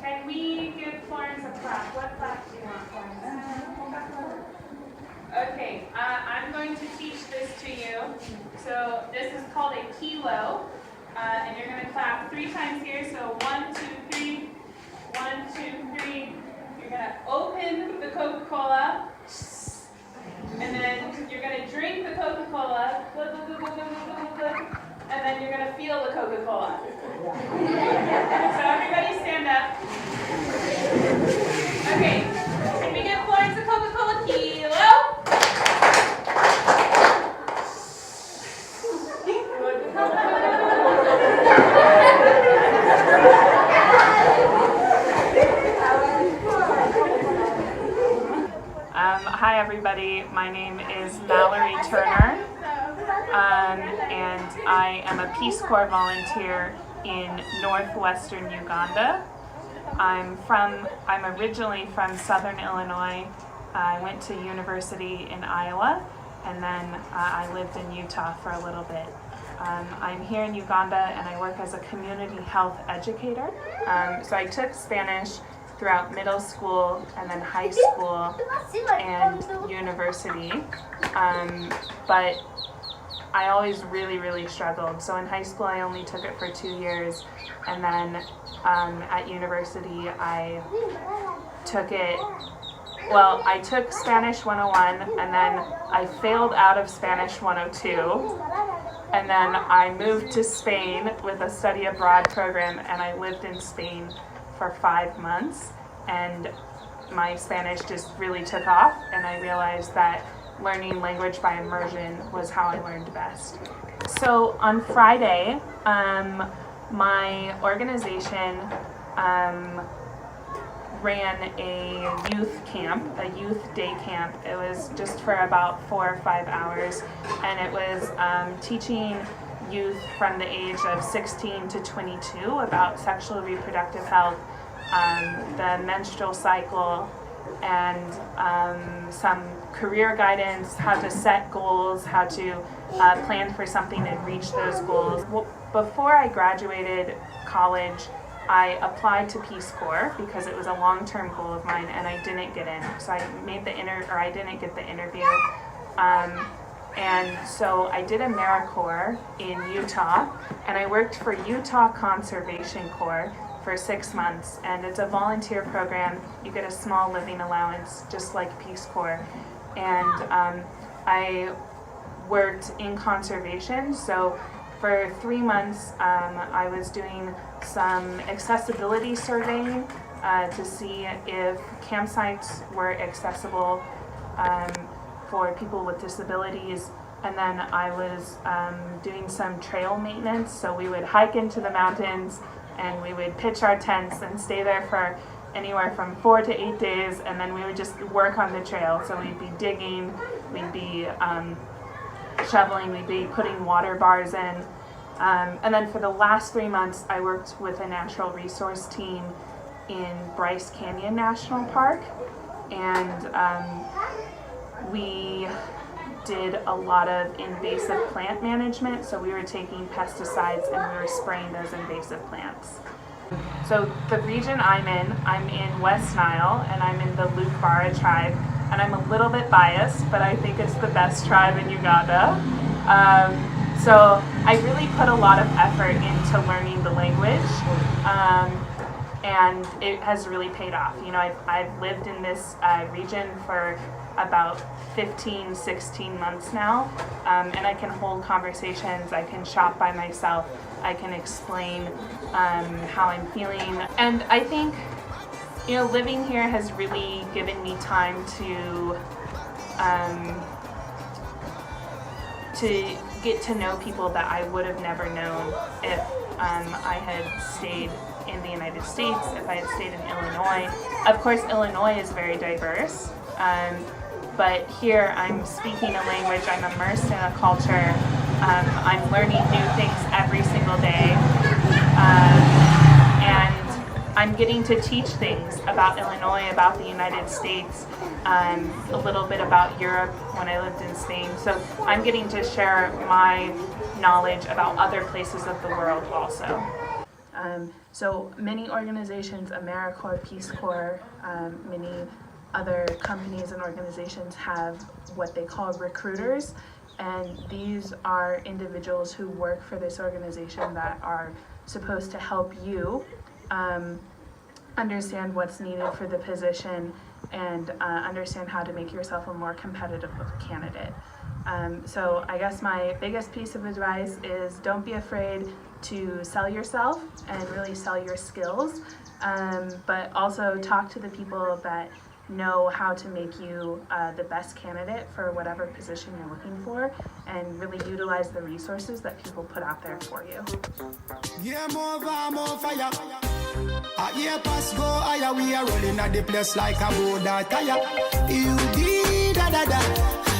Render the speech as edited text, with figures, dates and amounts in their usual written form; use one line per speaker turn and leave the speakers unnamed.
Can we give Florence a clap? What clap do you want, Florence? Okay, I'm going to teach this to you. So this is called a kilo, and you're going to clap 3 times here. So 1, 2, 3, 1, 2, 3. You're going to open the Coca-Cola, and then you're going to drink the Coca-Cola, and then you're going to feel the Coca-Cola. So everybody stand up. Okay, can we give Florence a Coca-Cola kilo? Hi everybody, my name is Mallory Turner, and I am a Peace Corps volunteer in northwestern Uganda. I'm originally from southern Illinois. I went to university in Iowa, and then I lived in Utah for a little bit. I'm here in Uganda and I work as a community health educator. So I took Spanish throughout middle school and then high school and university, but I always really struggled. So in high school I only took it for 2 years, and then at university I took I took Spanish 101, and then I failed out of Spanish 102, and then I moved to Spain with a study abroad program, and I lived in Spain for 5 months, and my Spanish just really took off, and I realized that learning language by immersion was how I learned best. So on Friday, my organization ran a youth camp, a youth day camp. It was just for about 4 or 5 hours, and it was teaching youth from the age of 16 to 22 about sexual reproductive health, the menstrual cycle, and some career guidance, how to set goals, how to plan for something and reach those goals. Before I graduated college, I applied to Peace Corps because it was a long-term goal of mine, and I didn't get in. So I didn't get the interview. And so I did AmeriCorps in Utah, and I worked for Utah Conservation Corps for 6 months, and it's a volunteer program. You get a small living allowance, just like Peace Corps. And I worked in conservation, so for 3 months I was doing some accessibility surveying to see if campsites were accessible for people with disabilities, and then I was doing some trail maintenance. So we would hike into the mountains and we would pitch our tents and stay there for anywhere from 4 to 8 days, and then we would just work on the trail. So we'd be digging, we'd be shoveling, we'd be putting water bars in. And then for the last 3 months, I worked with a natural resource team in Bryce Canyon National Park, and we did a lot of invasive plant management. So we were taking pesticides and we were spraying those invasive plants. So the region I'm in West Nile, and I'm in the Lukbara tribe, and I'm a little bit biased, but I think it's the best tribe in Uganda. So I really put a lot of effort into learning the language, and it has really paid off. You know, I've lived in this region for about 15, 16 months now, and I can hold conversations, I can shop by myself, I can explain how I'm feeling. And I think, you know, living here has really given me time to get to know people that I would have never known if I had stayed in the United States, if I had stayed in Illinois. Of course, Illinois is very diverse, but here I'm speaking a language, I'm immersed in a culture, I'm learning new things every single day, and I'm getting to teach things about Illinois, about the United States, a little bit about Europe when I lived in Spain. So I'm getting to share my knowledge about other places of the world also. So many organizations, AmeriCorps, Peace Corps, many other companies and organizations have what they call recruiters, and these are individuals who work for this organization that are supposed to help you understand what's needed for the position and understand how to make yourself a more competitive candidate. So I guess my biggest piece of advice is don't be afraid to sell yourself and really sell your skills, but also talk to the people that know how to make you the best candidate for whatever position you're looking for, and really utilize the resources that people put out there for you.
Yeah, more fire. A year pass go higher, we are rolling at the place like a boat that tire. You da da da.